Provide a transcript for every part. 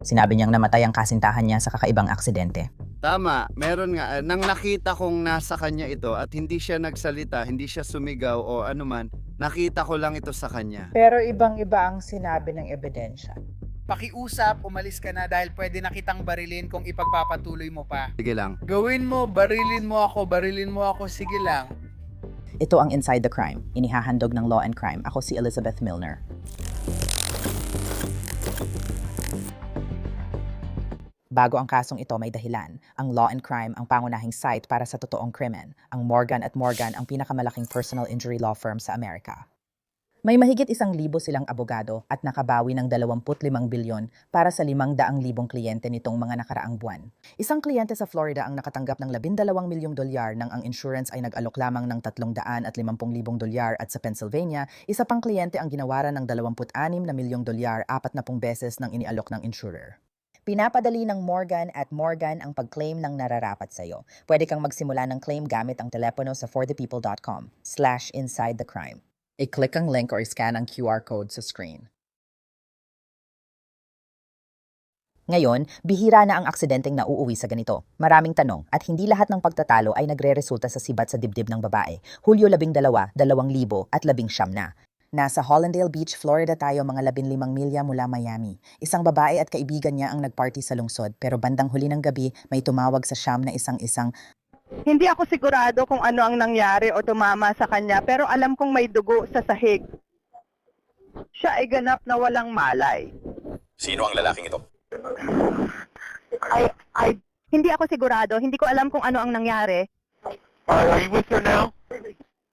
Sinabi niyang namatay ang kasintahan niya sa kakaibang aksidente. Tama, meron nga. Nang nakita kong nasa kanya ito at hindi siya nagsalita, hindi siya sumigaw o anuman, nakita ko lang ito sa kanya. Pero ibang-iba ang sinabi ng ebidensya. Pakiusap, umalis ka na dahil pwede na kitang barilin kung ipagpapatuloy mo pa. Sige lang. Gawin mo, barilin mo ako, sige lang. Ito ang Inside the Crime, inihahandog ng Law and Crime. Ako si Elizabeth Milner. Bago ang kasong ito may dahilan, ang Law and Crime ang pangunahing site para sa totoong krimen. Ang Morgan & Morgan ang pinakamalaking personal injury law firm sa Amerika. May mahigit 1,000 silang abogado at nakabawi ng 25 bilyon para sa 500,000 kliyente nitong mga nakaraang buwan. Isang kliyente sa Florida ang nakatanggap ng 12 milyong dolyar nang ang insurance ay nag-alok lamang ng 350,000 dolyar at sa Pennsylvania, isa pang kliyente ang ginawaran ng 26 milyong dolyar 40 beses ng inialok ng insurer. Pinapadali ng Morgan & Morgan ang pag-claim ng nararapat sa iyo. Pwede kang magsimula ng claim gamit ang telepono sa forthepeople.com/insidethecrime. I-click ang link or scan ang QR code sa screen. Ngayon, bihira na ang aksidenteng nauuwi sa ganito. Maraming tanong at hindi lahat ng pagtatalo ay nagre-resulta sa sibat sa dibdib ng babae. Hulyo 12, 2019 na. Nasa Hollandale Beach, Florida tayo mga 15 milya mula Miami. Isang babae at kaibigan niya ang nagparty sa lungsod pero bandang huli ng gabi may tumawag sa Siyam na isang Hindi ako sigurado kung ano ang nangyari o tumama sa kanya pero alam kong may dugo sa sahig. Siya ay ganap na walang malay. Sino ang lalaking ito? Hindi ako sigurado, hindi ko alam kung ano ang nangyari. Are you with her now?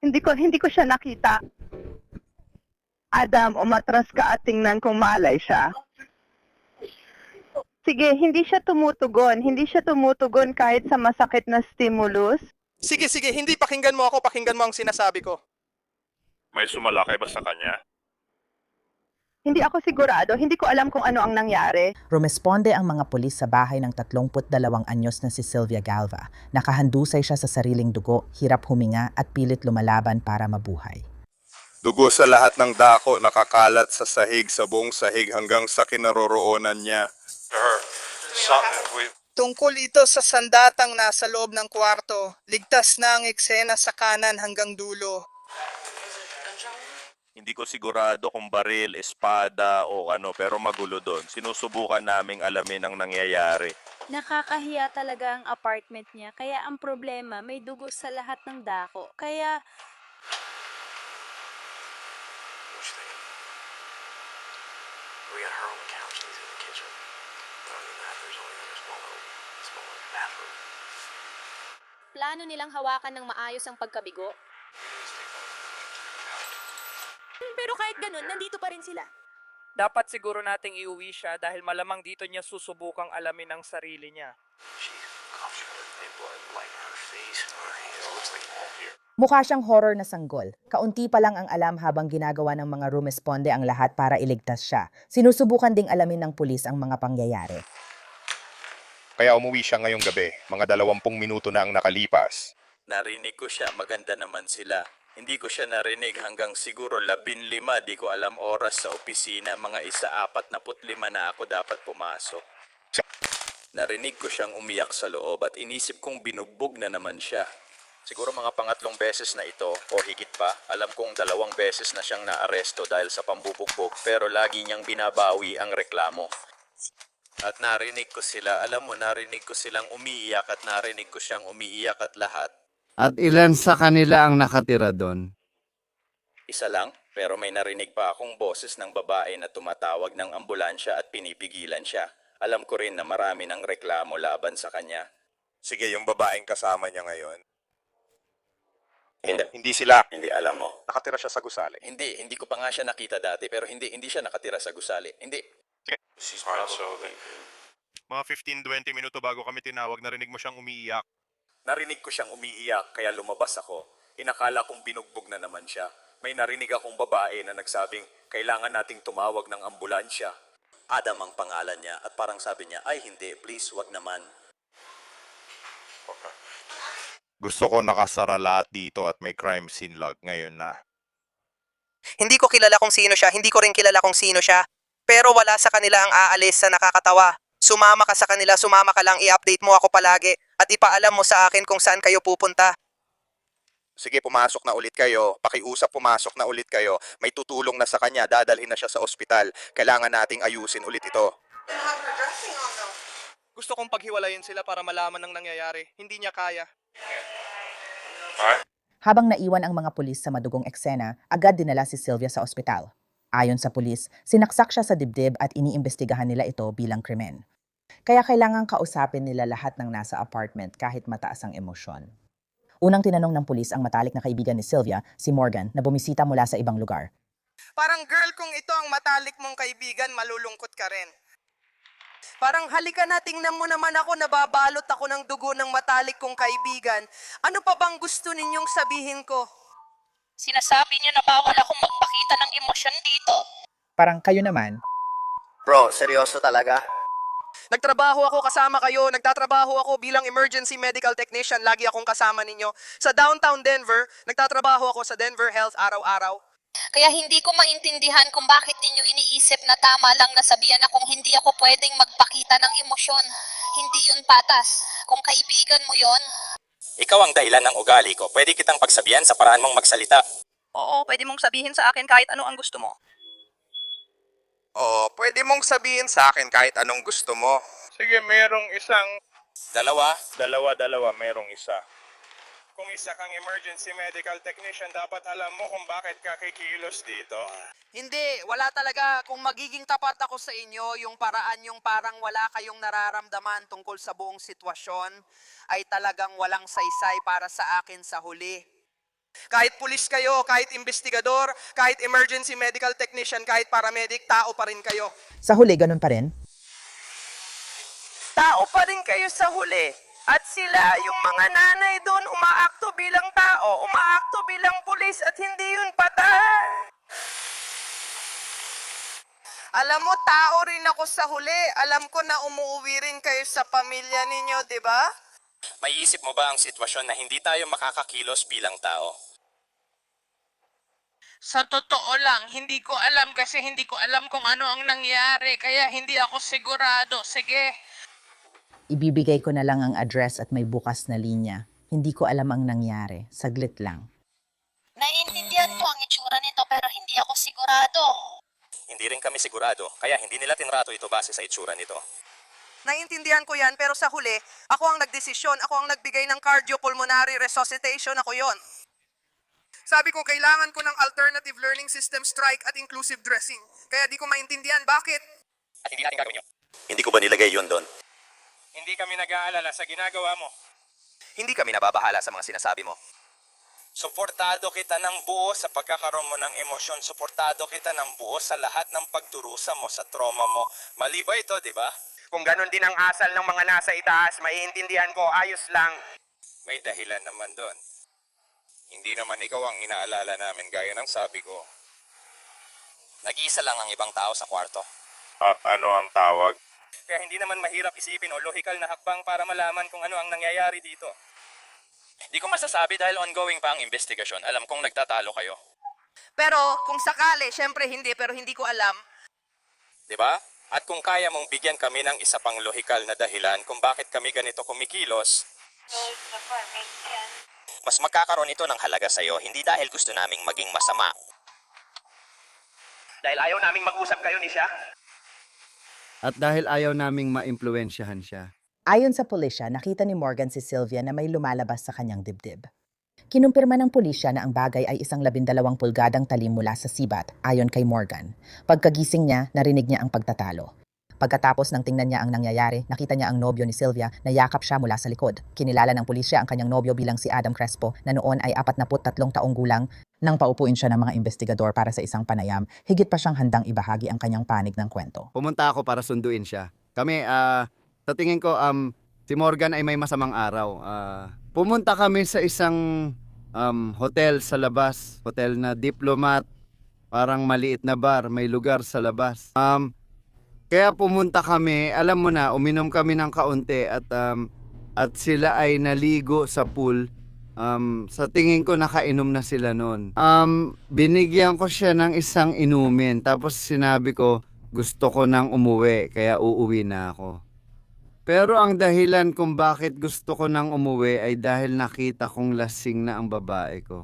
Hindi ko siya nakita. Adam, umatras ka at tingnan kung malay siya. Sige, hindi siya tumutugon. Hindi siya tumutugon kahit sa masakit na stimulus. Sige, hindi pakinggan mo ako, pakinggan mo ang sinasabi ko. May sumalakay ba sa kanya? Hindi ako sigurado, hindi ko alam kung ano ang nangyari. Rumesponde ang mga pulis sa bahay ng 32 anyos na si Sylvia Galva. Nakahandusay siya sa sariling dugo, hirap huminga at pilit lumalaban para mabuhay. Dugo sa lahat ng dako, nakakalat sa sahig, sa buong sahig hanggang sa kinaroroonan niya. Tungkol ito sa sandatang nasa loob ng kwarto, ligtas na ang eksena sa kanan hanggang dulo. Hindi ko sigurado kung baril, espada o ano, pero magulo doon. Sinusubukan naming alamin ang nangyayari. Nakakahiya talaga ang apartment niya, kaya ang problema may dugo sa lahat ng dako. Kaya We got her on the couch and he's in the kitchen. Other than that, there's only a small bathroom. plano nilang hawakan ng maayos ang pagkabigo. Pero kahit ganun, nandito pa rin sila. Dapat siguro nating iuwi siya dahil malamang dito niya susubukang alamin ang sarili niya. She's covered in blood, like her face. It looks like all here. Mukha siyang horror na sanggol. Kaunti pa lang ang alam habang ginagawa ng mga rumesponde ang lahat para iligtas siya. Sinusubukan ding alamin ng pulis ang mga pangyayari. Kaya umuwi siya ngayong gabi. Mga 20 minuto na ang nakalipas. Narinig ko siya, maganda naman sila. Hindi ko siya narinig hanggang siguro 15, di ko alam oras sa opisina, mga 1:45 na ako dapat pumasok. Narinig ko siyang umiyak sa loob at inisip kong binugbog na naman siya. Siguro mga pangatlong beses na ito o higit pa. Alam kong 2 beses na siyang naaresto dahil sa pambubugbog pero lagi niyang binabawi ang reklamo. At narinig ko sila, alam mo, narinig ko silang umiiyak at narinig ko siyang umiiyak at lahat. At ilan sa kanila ang nakatira doon? Isa lang, pero may narinig pa akong boses ng babae na tumatawag ng ambulansya at pinipigilan siya. Alam ko rin na marami ng reklamo laban sa kanya. Sige, yung babaeng kasama niya ngayon. Hindi. Hindi sila. Hindi alam mo. Nakatira siya sa gusali. Hindi ko pa nga siya nakita dati, pero hindi siya nakatira sa gusali. Hindi. Mga 15-20 minuto bago kami tinawag, narinig mo siyang umiiyak. Narinig ko siyang umiiyak, kaya lumabas ako. Inakala kong binugbog na naman siya. May narinig akong babae na nagsabing, kailangan nating tumawag ng ambulansya. Adam ang pangalan niya at parang sabi niya, ay hindi, please, wag naman. Gusto ko nakasara lahat dito at may crime scene log ngayon na. Hindi ko kilala kung sino siya, hindi ko rin kilala kung sino siya. Pero wala sa kanila ang aalis sa nakakatawa. Sumama ka sa kanila, sumama ka lang, i-update mo ako palagi at ipaalam mo sa akin kung saan kayo pupunta. Sige, pumasok na ulit kayo. Pakiusap, pumasok na ulit kayo. May tutulong na sa kanya, dadalhin na siya sa ospital. Kailangan nating ayusin ulit ito. Gusto kong paghiwalayin sila para malaman ng nangyayari. Hindi niya kaya. Habang naiwan ang mga pulis sa madugong eksena, agad dinala si Sylvia sa ospital. Ayon sa pulis, sinaksak siya sa dibdib at iniimbestigahan nila ito bilang krimen. Kaya kailangang kausapin nila lahat ng nasa apartment kahit mataas ang emosyon. Unang tinanong ng pulis ang matalik na kaibigan ni Sylvia, si Morgan, na bumisita mula sa ibang lugar. Parang girl, kung ito ang matalik mong kaibigan, malulungkot ka rin. Parang halika na, tingnan mo naman ako, nababalot ako ng dugo ng matalik kong kaibigan. Ano pa bang gusto ninyong sabihin ko? Sinasabi niyo na bawal akong magpakita ng emosyon dito. Parang kayo naman. Bro, seryoso talaga? Nagtrabaho ako kasama kayo, nagtatrabaho ako bilang emergency medical technician, lagi akong kasama ninyo. Sa downtown Denver, nagtatrabaho ako sa Denver Health araw-araw. Kaya hindi ko maintindihan kung bakit ninyo iniisip na tama lang na sabihan akong hindi ako pwedeng magpakita ng emosyon. Hindi yun patas. Kung kaibigan mo yon. Ikaw ang dahilan ng ugali ko. Pwede kitang pagsabihan sa paraan mong magsalita. Oo, pwede mong sabihin sa akin kahit ano ang gusto mo. Oo, pwede mong sabihin sa akin kahit anong gusto mo. Sige, merong isang... Dalawa? Dalawa, merong isa. Kung isa kang emergency medical technician, dapat alam mo kung bakit ka kikilos dito. Hindi, wala talaga. Kung magiging tapat ako sa inyo, yung paraan yung parang wala kayong nararamdaman tungkol sa buong sitwasyon, ay talagang walang saysay para sa akin sa huli. Kahit pulis kayo, kahit investigador, kahit emergency medical technician, kahit paramedic, tao pa rin kayo. Sa huli, ganun pa rin. Tao pa rin kayo sa huli. At sila, yung mga nanay doon, umaakto bilang tao, umaakto bilang pulis, at hindi yun patay. Alam mo, tao rin ako sa huli. Alam ko na umuwi rin kayo sa pamilya ninyo, di ba? May isip mo ba ang sitwasyon na hindi tayo makakakilos bilang tao? Sa totoo lang, hindi ko alam kasi hindi ko alam kung ano ang nangyari. Kaya hindi ako sigurado. Sige. Ibibigay ko na lang ang address at may bukas na linya. Hindi ko alam ang nangyari. Saglit lang. Naiintindihan ko ang itsura nito pero hindi ako sigurado. Hindi rin kami sigurado, kaya hindi nila tinrato ito base sa itsura nito. Naiintindihan ko yan, pero sa huli, ako ang nagdesisyon, ako ang nagbigay ng cardiopulmonary resuscitation, ako yon. Sabi ko, kailangan ko ng alternative learning system strike at inclusive dressing. Kaya di ko maintindihan bakit. At hindi natin gagawin yun. Hindi ko ba nilagay yun doon? Hindi kami nag-aalala sa ginagawa mo. Hindi kami nababahala sa mga sinasabi mo. Suportado kita ng buo sa pagkakaroon mo ng emosyon. Suportado kita ng buo sa lahat ng pagdurusa mo sa trauma mo. Mali ba ito, di ba? Kung ganun din ang asal ng mga nasa itaas, maiintindihan ko, ayos lang. May dahilan naman doon. Hindi naman ikaw ang inaalala namin gaya ng sabi ko. Nag-iisa lang ang ibang tao sa kwarto. At ano ang tawag? Kaya hindi naman mahirap isipin o logical na hakbang para malaman kung ano ang nangyayari dito. Di ko masasabi dahil ongoing pa ang investigasyon. Alam kong nagtatalo kayo. Pero kung sakali, syempre hindi, pero hindi ko alam. Di ba? At kung kaya mong bigyan kami ng isa pang lohikal na dahilan kung bakit kami ganito kumikilos, mas magkakaroon ito ng halaga sa'yo, hindi dahil gusto naming maging masama. Dahil ayaw naming mag-usap kayo ni siya. At dahil ayaw naming maimpluwensyahan siya. Ayon sa pulisya, nakita ni Morgan si Sylvia na may lumalabas sa kanyang dibdib. Kinumpirma ng pulisya na ang bagay ay isang 12 pulgadang talim mula sa sibat, ayon kay Morgan. Pagkagising niya, narinig niya ang pagtatalo. Pagkatapos ng tingnan niya ang nangyayari, nakita niya ang nobyo ni Sylvia na yakap siya mula sa likod. Kinilala ng pulisya ang kanyang nobyo bilang si Adam Crespo na noon ay 43 taong gulang. Nang paupuin siya ng mga investigador para sa isang panayam, higit pa siyang handang ibahagi ang kanyang panig ng kwento. Pumunta ako para sunduin siya. Kami, sa tingin ko, si Morgan ay may masamang araw. Pumunta kami sa isang hotel sa labas. Hotel na Diplomat. Parang maliit na bar. May lugar sa labas. Kaya pumunta kami, alam mo na, uminom kami ng kaunti at sila ay naligo sa pool. Sa tingin ko nakainom na sila noon. Binigyan ko siya ng isang inumin tapos sinabi ko, gusto ko nang umuwi kaya uuwi na ako. Pero ang dahilan kung bakit gusto ko nang umuwi ay dahil nakita kong lasing na ang babae ko.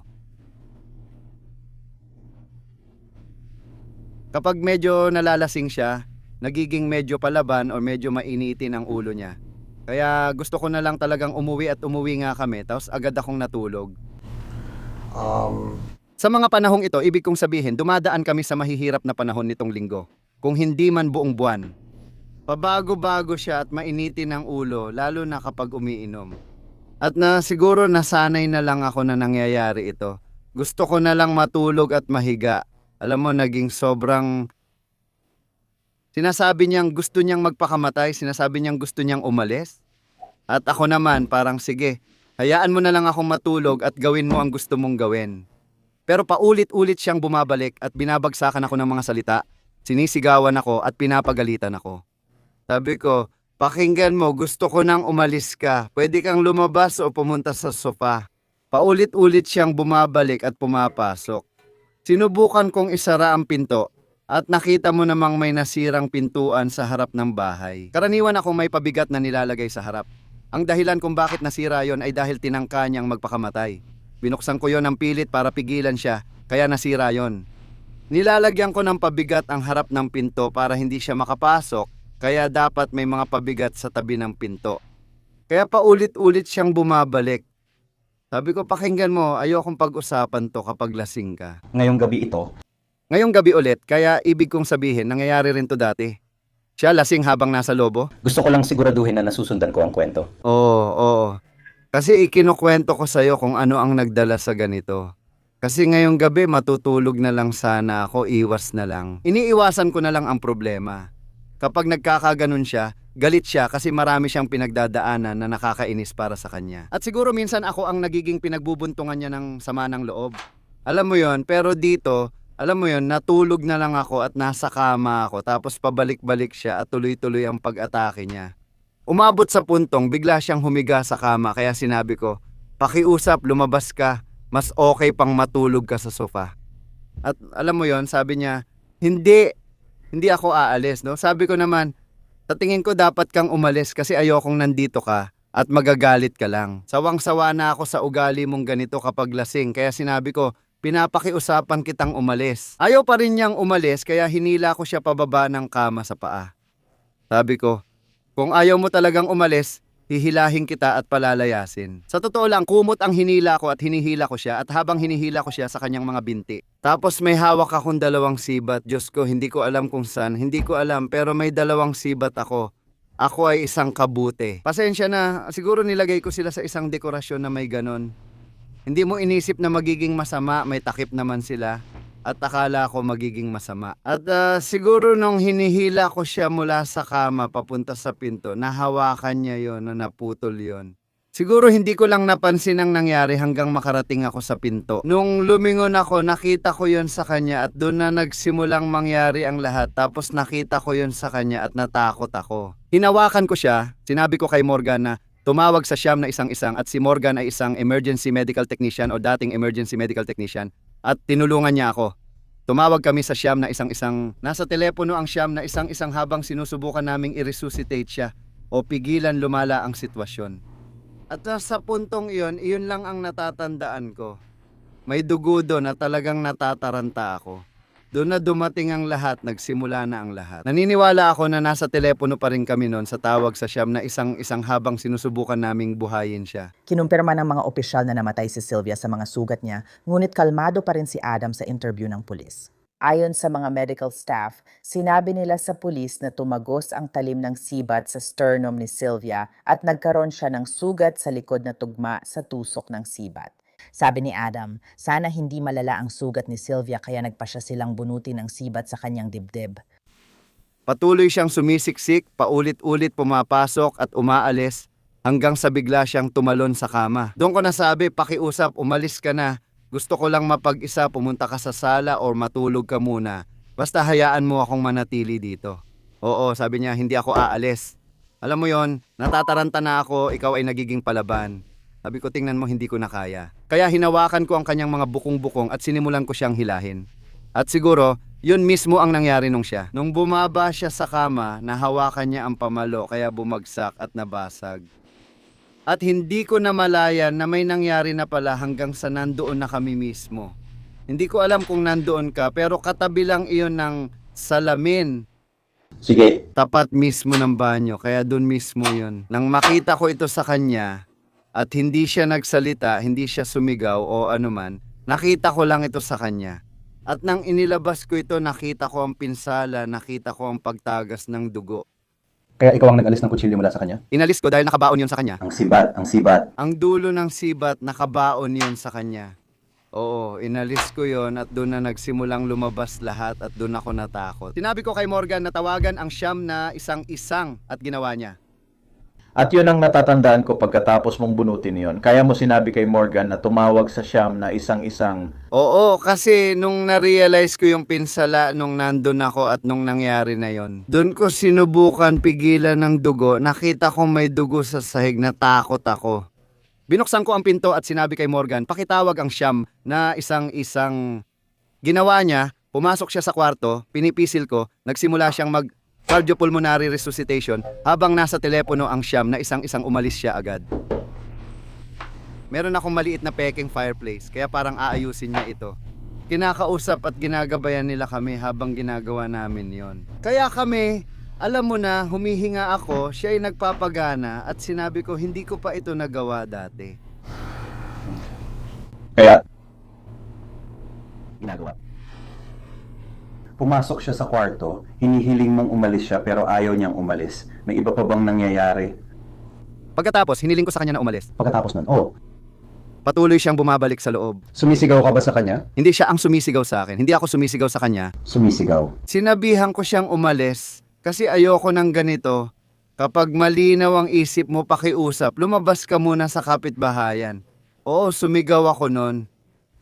Kapag medyo nalalasing siya, nagiging medyo palaban o medyo mainitin ang ulo niya. Kaya gusto ko na lang talagang umuwi at umuwi nga kami, tapos agad akong natulog. Sa mga panahong ito, ibig kong sabihin, dumadaan kami sa mahihirap na panahon nitong linggo. Kung hindi man buong buwan. Pabago-bago siya at mainitin ang ulo, lalo na kapag umiinom. At siguro nasanay na lang ako na nangyayari ito. Gusto ko na lang matulog at mahiga. Alam mo, naging sobrang... Sinasabi niyang gusto niyang magpakamatay, sinasabi niyang gusto niyang umalis. At ako naman, parang sige, hayaan mo na lang akong matulog at gawin mo ang gusto mong gawin. Pero paulit-ulit siyang bumabalik at binabagsakan ako ng mga salita. Sinisigawan ako at pinapagalitan ako. Sabi ko, pakinggan mo, gusto ko nang umalis ka. Pwede kang lumabas o pumunta sa sofa. Paulit-ulit siyang bumabalik at pumapasok. Sinubukan kong isara ang pinto at nakita mo namang may nasirang pintuan sa harap ng bahay. Karaniwan akong may pabigat na nilalagay sa harap. Ang dahilan kung bakit nasira yon ay dahil tinangka niyang magpakamatay. Binuksan ko yon ng pilit para pigilan siya, kaya nasira yon. Nilalagyan ko ng pabigat ang harap ng pinto para hindi siya makapasok, kaya dapat may mga pabigat sa tabi ng pinto. Kaya paulit-ulit siyang bumabalik. Sabi ko, pakinggan mo, ayokong pag-usapan to kapag lasing ka. Ngayong gabi ito, Ngayong gabi ulit, kaya ibig kong sabihin, nangyayari rin to dati. Siya lasing habang nasa lobo? gusto ko lang siguraduhin na nasusundan ko ang kwento. Oo. Kasi ikinukwento ko sa'yo kung ano ang nagdala sa ganito. Kasi ngayong gabi matutulog na lang sana ako, iwas na lang. Iniiwasan ko na lang ang problema. Kapag nagkakaganon siya, galit siya kasi marami siyang pinagdadaanan na nakakainis para sa kanya. At siguro minsan ako ang nagiging pinagbubuntungan niya ng sama ng loob. Alam mo yon, pero dito, alam mo yon, natulog na lang ako at nasa kama ako tapos pabalik-balik siya at tuloy-tuloy ang pag-atake niya. Umabot sa puntong bigla siyang humiga sa kama kaya sinabi ko, pakiusap, lumabas ka, mas okay pang matulog ka sa sofa. At alam mo yon, sabi niya, hindi ako aalis, no? Sabi ko naman, sa tingin ko dapat kang umalis kasi ayokong nandito ka at magagalit ka lang. Sawang-sawa na ako sa ugali mong ganito kapag lasing kaya sinabi ko, pinapakiusapan kitang umalis. Ayaw pa rin niyang umalis kaya hinila ko siya pababa ng kama sa paa. Sabi ko, kung ayaw mo talagang umalis, hihilahin kita at palalayasin. Sa totoo lang, kumot ang hinila ko at hinihila ko siya at habang hinihila ko siya sa kanyang mga binti. Tapos may hawak akong 2 sibat. Diyos ko, hindi ko alam kung saan. Hindi ko alam pero may 2 sibat ako. Ako ay isang kabute. Pasensya na, siguro nilagay ko sila sa isang dekorasyon na may ganon. Hindi mo inisip na magiging masama, may takip naman sila. At akala ko magiging masama. At siguro nung hinihila ko siya mula sa kama papunta sa pinto, nahawakan niya yon, na naputol yon. Siguro hindi ko lang napansin ang nangyari hanggang makarating ako sa pinto. Nung lumingon ako, nakita ko yon sa kanya at doon na nagsimulang mangyari ang lahat. Tapos nakita ko yon sa kanya at natakot ako. Hinawakan ko siya, sinabi ko kay Morgan na tumawag sa siyam na isang-isang at si Morgan ay isang emergency medical technician o dating emergency medical technician. At tinulungan niya ako. Tumawag kami sa siyam na isang-isang. Nasa telepono ang siyam na isang-isang habang sinusubukan naming i-resuscitate siya o pigilan lumala ang sitwasyon. At sa puntong iyon lang ang natatandaan ko. May dugo doon na talagang natataranta ako. Doon na dumating ang lahat, nagsimula na ang lahat. Naniniwala ako na nasa telepono pa rin kami noon sa tawag sa siyam na isang-isang habang sinusubukan naming buhayin siya. Kinumpirma ng mga opisyal na namatay si Sylvia sa mga sugat niya, ngunit kalmado pa rin si Adam sa interview ng pulis. Ayon sa mga medical staff, sinabi nila sa pulis na tumagos ang talim ng sibat sa sternum ni Sylvia at nagkaroon siya ng sugat sa likod na tugma sa tusok ng sibat. Sabi ni Adam, sana hindi malala ang sugat ni Sylvia kaya nagpa siya silang bunutin ng sibat sa kanyang dibdib. Patuloy siyang sumisiksik, paulit-ulit pumapasok at umaalis hanggang sa bigla siyang tumalon sa kama. Doon ko nasabi, pakiusap, umalis ka na. Gusto ko lang mapag-isa, pumunta ka sa sala or matulog ka muna. Basta hayaan mo akong manatili dito. Oo, sabi niya, hindi ako aalis. Alam mo yon, natataranta na ako, ikaw ay nagiging palaban. Sabi ko, tingnan mo, hindi ko na kaya. Kaya hinawakan ko ang kanyang mga bukong-bukong at sinimulan ko siyang hilahin. At siguro, Yun mismo ang nangyari nung siya. Nung bumaba siya sa kama, nahawakan niya ang pamalo kaya bumagsak at nabasag. At hindi ko namalayan na may nangyari na pala hanggang sa nandoon na kami mismo. Hindi ko alam kung nandoon ka pero katabi lang iyon ng salamin. Sige. Tapat mismo ng banyo kaya doon mismo yun. Nang makita ko ito sa kanya at hindi siya nagsalita, hindi siya sumigaw o anuman, nakita ko lang ito sa kanya. At nang inilabas ko ito, nakita ko ang pinsala, nakita ko ang pagtagas ng dugo. Kaya ikaw ang nag-alis ng kutsilyo mula sa kanya? Inalis ko dahil nakabaon yun sa kanya. Ang sibat. Ang dulo ng sibat, nakabaon yun sa kanya. Oo, inalis ko yon at doon na nagsimulang lumabas lahat at doon ako natakot. Sinabi ko kay Morgan na tawagan ang siyam na isang-isang at ginawa niya. At yun ang natatandaan ko pagkatapos mong bunutin yon. Kaya mo sinabi kay Morgan na tumawag sa siyam na isang-isang. Oo, kasi nung na-realize ko yung pinsala nung nandun ako at nung nangyari na yon, doon ko sinubukan pigilan ng dugo. Nakita ko may dugo sa sahig, natakot ako. Binuksan ko ang pinto at sinabi kay Morgan, pakitawag ang siyam na isang-isang. Ginawa niya, pumasok siya sa kwarto, pinipisil ko, nagsimula siyang cardiopulmonary resuscitation habang nasa telepono ang siyam na isang-isang umalis siya agad. Meron akong maliit na peking fireplace kaya parang aayusin niya ito. Kinakausap at ginagabayan nila kami habang ginagawa namin yon. Kaya kami, alam mo na, humihinga ako, siya ay nagpapagana at sinabi ko hindi ko pa ito nagawa dati. Kaya, ginagawa. Pumasok siya sa kwarto, hinihiling mong umalis siya pero ayaw niyang umalis. May iba pa bang nangyayari? Pagkatapos, hiniling ko sa kanya na umalis. Pagkatapos nun, oh, Patuloy siyang bumabalik sa loob. sumisigaw ka ba sa kanya? Hindi siya ang sumisigaw sa akin. Hindi ako sumisigaw sa kanya. Sumisigaw. Sinabihan ko siyang umalis kasi ayoko ng ganito. Kapag malinaw ang isip mo pakiusap, lumabas ka muna sa kapitbahayan. Oo, sumigaw ako nun.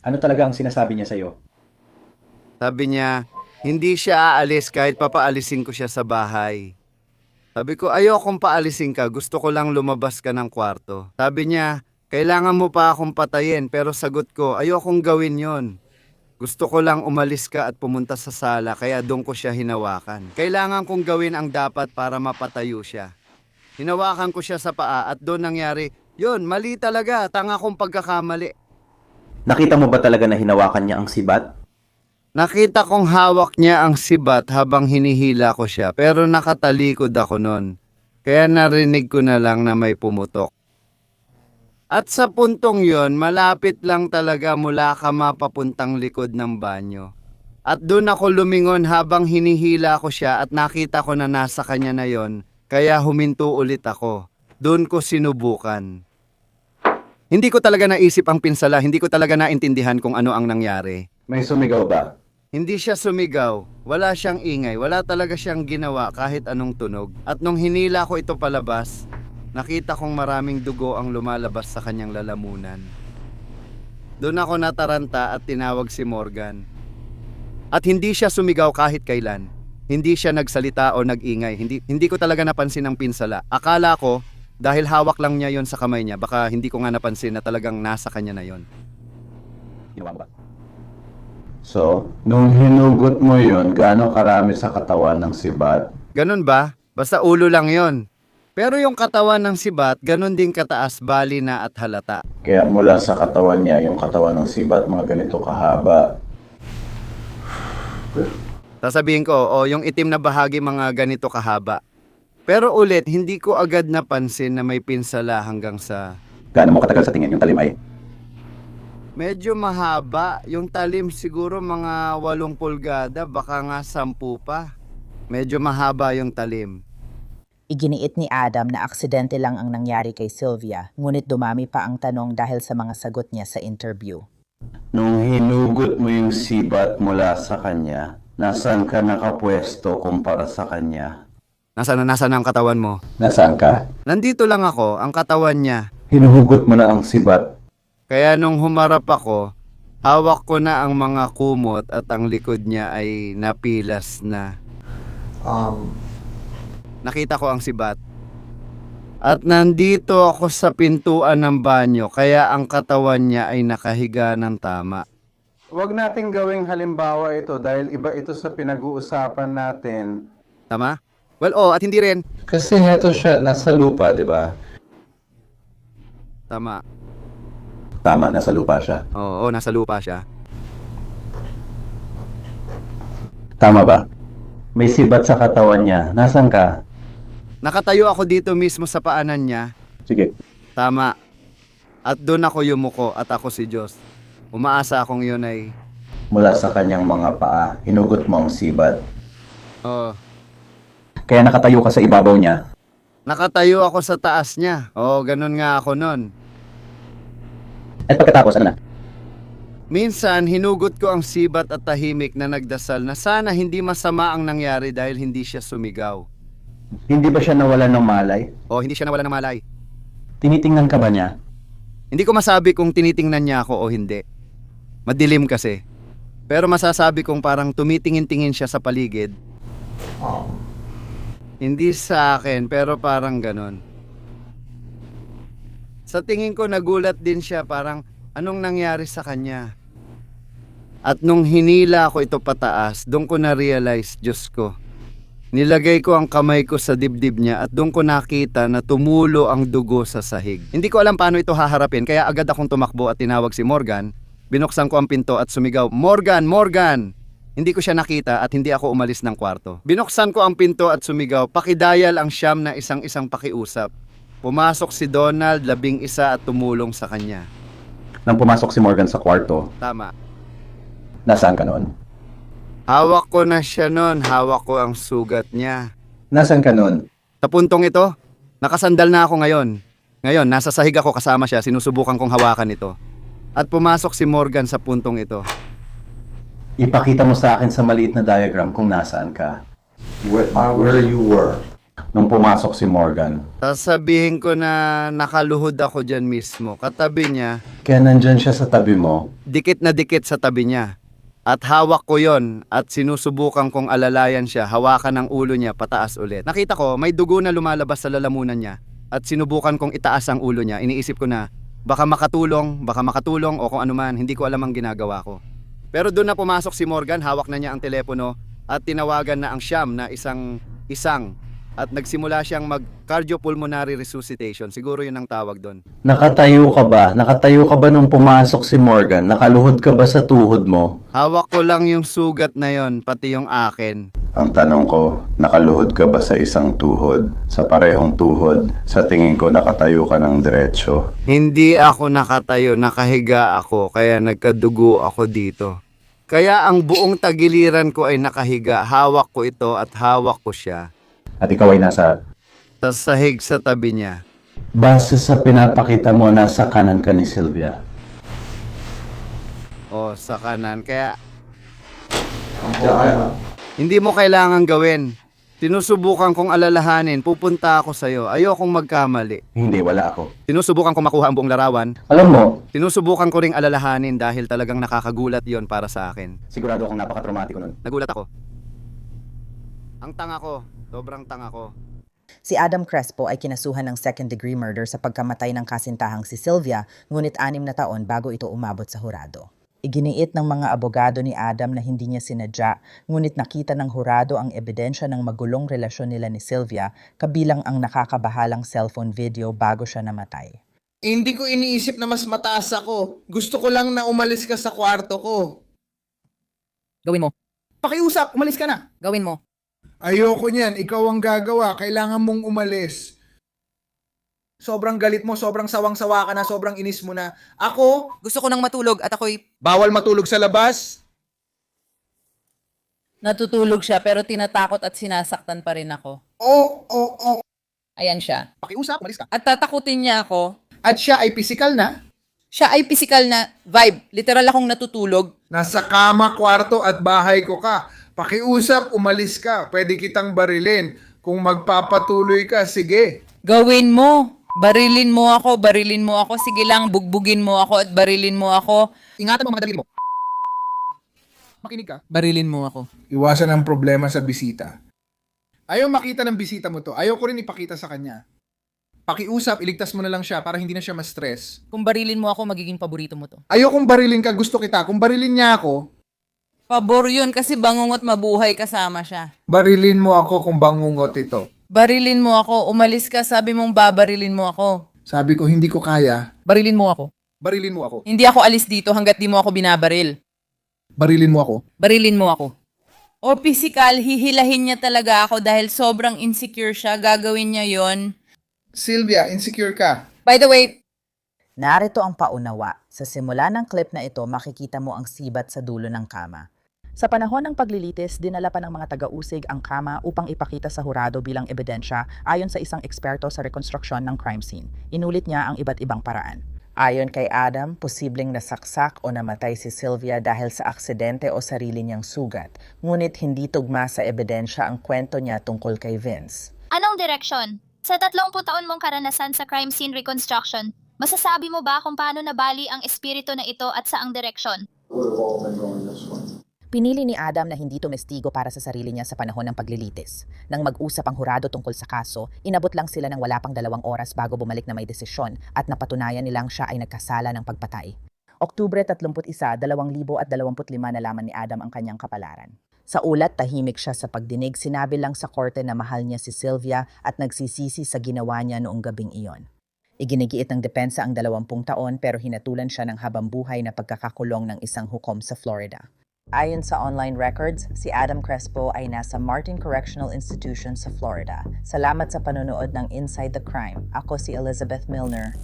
Ano talaga ang sinasabi niya sa'yo? Sabi niya, hindi siya aalis kahit papaalisin ko siya sa bahay. Sabi ko, ayokong paalisin ka, gusto ko lang lumabas ka ng kwarto. Sabi niya, kailangan mo pa akong patayin, pero sagot ko, ayokong gawin yon. Gusto ko lang umalis ka at pumunta sa sala, kaya doon ko siya hinawakan. Kailangan kong gawin ang dapat para mapatayo siya. Hinawakan ko siya sa paa at doon nangyari, yun, mali talaga, tanga kong pagkakamali. Nakita mo ba talaga na hinawakan niya ang sibat? Nakita kong hawak niya ang sibat habang hinihila ko siya, pero nakatalikod ako nun. Kaya narinig ko na lang na may pumutok. At sa puntong yon, malapit lang talaga mula kama papuntang likod ng banyo. At doon ako lumingon habang hinihila ko siya at nakita ko na nasa kanya na yon, kaya huminto ulit ako. Doon ko sinubukan. Hindi ko talaga naisip ang pinsala, hindi ko talaga naintindihan kung ano ang nangyari. May sumigaw ba? Hindi siya sumigaw, wala siyang ingay, wala talaga siyang ginawa kahit anong tunog. At nung hinila ko ito palabas, nakita kong maraming dugo ang lumalabas sa kanyang lalamunan. Doon ako nataranta at tinawag si Morgan. At hindi siya sumigaw kahit kailan. Hindi siya nagsalita o nag-ingay. Hindi ko talaga napansin ang pinsala. Akala ko, dahil hawak lang niya yon sa kamay niya, baka hindi ko nga napansin na talagang nasa kanya na yon. Ginawa mo ba? So, nung hinugot mo yon, gaano karami sa katawan ng sibat? Ganun ba? Basta ulo lang yon. Pero yung katawan ng sibat, ganun din kataas, bali na at halata. Kaya mula sa katawan niya, yung katawan ng sibat, mga ganito kahaba. Sasabihin ko, yung itim na bahagi mga ganito kahaba. Pero ulit, hindi ko agad napansin na may pinsala hanggang sa... Gaano mo katagal sa tingin yung talim ay? Medyo mahaba. Yung talim siguro mga 8 pulgada, baka nga 10 pa. Medyo mahaba yung talim. Iginiit ni Adam na aksidente lang ang nangyari kay Sylvia, ngunit dumami pa ang tanong dahil sa mga sagot niya sa interview. Nung hinugot mo yung sibat mula sa kanya, nasaan ka nakapwesto kumpara sa kanya? Nasaan ang katawan mo? Nasaan ka? Nandito lang ako, ang katawan niya. Hinuhugot mo na ang sibat. Kaya nung humarap ako, hawak ko na ang mga kumot at ang likod niya ay napilas na. Nakita ko ang sibat. At nandito ako sa pintuan ng banyo, kaya ang katawan niya ay nakahiga ng tama. Huwag nating gawing halimbawa ito dahil iba ito sa pinag-uusapan natin. Tama? Well, at hindi rin. Kasi heto siya, nasa lupa, di ba? Tama. Tama, nasa lupa siya. Oo, nasa lupa siya. Tama ba? May sibat sa katawan niya. Nasaan ka? Nakatayo ako dito mismo sa paanan niya. Sige. Tama. At doon ako yumuko at ako si Diyos. Umaasa akong yun ay... Mula sa kanyang mga paa, hinugot mo ang sibat. Oo. Kaya nakatayo ka sa ibabaw niya. Nakatayo ako sa taas niya. Oo, ganun nga ako nun. At pagkatapos, ano na? Minsan, hinugot ko ang sibat at tahimik na nagdasal na sana hindi masama ang nangyari dahil hindi siya sumigaw. Hindi ba siya nawalan ng malay? O, hindi siya nawala ng malay. Tinitingnan ka ba niya? Hindi ko masabi kung tinitingnan niya ako o hindi. Madilim kasi. Pero masasabi kong parang tumitingin-tingin siya sa paligid. Hindi sa akin, pero parang ganon. Sa tingin ko, nagulat din siya, parang anong nangyari sa kanya. At nung hinila ko ito pataas, doon ko na-realize, Diyos ko. Nilagay ko ang kamay ko sa dibdib niya at doon ko nakita na tumulo ang dugo sa sahig. Hindi ko alam paano ito haharapin, kaya agad akong tumakbo at tinawag si Morgan. Binuksan ko ang pinto at sumigaw, "Morgan! Morgan!" Hindi ko siya nakita at hindi ako umalis ng kwarto. Binuksan ko ang pinto at sumigaw, "Pakidayal ang siyam na isang-isang pakiusap." Pumasok si Donald, 11 at tumulong sa kanya. Nang pumasok si Morgan sa kwarto, Tama. nasaan ka noon? Hawak ko na siya noon, hawak ko ang sugat niya. Nasaan ka noon? Sa puntong ito, nakasandal na ako ngayon. Ngayon, nasa sahig ako kasama siya, sinusubukan kong hawakan ito. At pumasok si Morgan sa puntong ito. Ipakita mo sa akin sa maliit na diagram kung nasaan ka. Where you were. Nung pumasok si Morgan. Sasabihin ko na nakaluhod ako dyan mismo. Katabi niya, Kaya nandyan siya sa tabi mo. dikit na dikit sa tabi niya. At hawak ko yon at sinusubukan kong alalayan siya, hawakan ang ulo niya pataas ulit. Nakita ko, may dugo na lumalabas sa lalamunan niya at sinubukan kong itaas ang ulo niya. Iniisip ko na, baka makatulong o kung ano man, hindi ko alam ang ginagawa ko. Pero doon na pumasok si Morgan, hawak na niya ang telepono at tinawagan na ang siyam na isang at nagsimula siyang mag-cardiopulmonary resuscitation. Siguro yun ang tawag doon. Nakatayo ka ba? Nakatayo ka ba nung pumasok si Morgan? Nakaluhod ka ba sa tuhod mo? Hawak ko lang yung sugat na yon, pati yung akin. Ang tanong ko, nakaluhod ka ba sa isang tuhod? Sa parehong tuhod? Sa tingin ko, nakatayo ka ng diretsyo. Hindi ako nakatayo, nakahiga ako, kaya nagkadugo ako dito. Kaya ang buong tagiliran ko ay nakahiga, hawak ko ito at hawak ko siya. At ikaw ay nasa... Sa sahig sa tabi niya. Base sa pinapakita mo, nasa kanan ka ni Sylvia. O, sa kanan. Kaya... Hindi mo kailangan gawin. Sinusubukan kong alalahanin, pupunta ako sa'yo. Ayokong magkamali. Hindi, wala ako. Sinusubukan kong makuha ang buong larawan. Alam mo, Sinusubukan ko ring alalahanin dahil talagang nakakagulat yon para sa akin. sigurado akong napaka-traumatiko nun. Nagulat ako. Ang tanga ko. Sobrang tanga ko. Si Adam Crespo ay kinasuhan ng second-degree murder sa pagkamatay ng kasintahang si Sylvia, ngunit 6 na taon bago ito umabot sa hurado. Iginiit ng mga abogado ni Adam na hindi niya sinadya, ngunit nakita ng hurado ang ebidensya ng magulong relasyon nila ni Sylvia, kabilang ang nakakabahalang cellphone video bago siya namatay. Hindi ko iniisip na mas mataas ako. Gusto ko lang na umalis ka sa kwarto ko. Gawin mo. Pakiusap, umalis ka na. Gawin mo. Ayoko niyan, ikaw ang gagawa. Kailangan mong umalis. Sobrang galit mo, sobrang sawang-sawa ka na, sobrang inis mo na. Ako, Gusto ko nang matulog at ako'y... bawal matulog sa labas. Natutulog siya pero tinatakot at sinasaktan pa rin ako. Oo. Ayan siya. Pakiusap, umalis ka. At tatakutin niya ako. At siya ay physical na. Siya ay physical na vibe. Literal akong natutulog. Nasa kama, kwarto at bahay ko ka. Pakiusap, umalis ka. Pwede kitang barilin. Kung magpapatuloy ka, sige. Gawin mo. Barilin mo ako, barilin mo ako. Sige lang, bugbugin mo ako at barilin mo ako. Ingatan mo mga daliri mo. Makinig ka. Barilin mo ako. Iwasan ang problema sa bisita. Ayaw makita ng bisita mo to. Ayaw ko rin ipakita sa kanya. Pakiusap, iligtas mo na lang siya para hindi na siya ma-stress. Kung barilin mo ako, magiging paborito mo to. Ayokong barilin ka, gusto kita. Kung barilin niya ako, Pabor yun kasi bangungot mabuhay kasama siya. barilin mo ako kung bangungot ito. Barilin mo ako, umalis ka, sabi mong babarilin mo ako. Sabi ko, hindi ko kaya. Barilin mo ako. Barilin mo ako. Hindi ako alis dito hanggat di mo ako binabaril. Barilin mo ako. Barilin mo ako. O physical, hihilahin niya talaga ako dahil sobrang insecure siya, gagawin niya yon. Sylvia, insecure ka. By the way, Narito ang paunawa. Sa simula ng clip na ito, makikita mo ang sibat sa dulo ng kama. Sa panahon ng paglilitis, dinala pa ng mga taga-usig ang kama upang ipakita sa hurado bilang ebidensya ayon sa isang eksperto sa rekonstruksyon ng crime scene. Inulit niya ang iba't ibang paraan. Ayon kay Adam, posibleng nasaksak o namatay si Sylvia dahil sa aksidente o sarili niyang sugat. Ngunit hindi tugma sa ebidensya ang kwento niya tungkol kay Vince. Anong direksyon? Sa 30 taon mong karanasan sa crime scene reconstruction, masasabi mo ba kung paano nabali ang espiritu na ito at saang direksyon? Pinili ni Adam na hindi tumestigo para sa sarili niya sa panahon ng paglilitis. Nang mag-usap ang hurado tungkol sa kaso, inabot lang sila ng wala pang 2 oras bago bumalik na may desisyon at napatunayan nilang siya ay nagkasala ng pagpatay. Oktubre 31, 2025 nalaman ni Adam ang kanyang kapalaran. Sa ulat, tahimik siya sa pagdinig, sinabi lang sa korte na mahal niya si Sylvia at nagsisisi sa ginawa niya noong gabing iyon. Iginigiit ng depensa ang 20 taon pero hinatulan siya ng habambuhay na pagkakakulong ng isang hukom sa Florida. Ayon sa online records, si Adam Crespo ay nasa Martin Correctional Institution sa Florida. Salamat sa panonood ng Inside the Crime. Ako si Elizabeth Milner.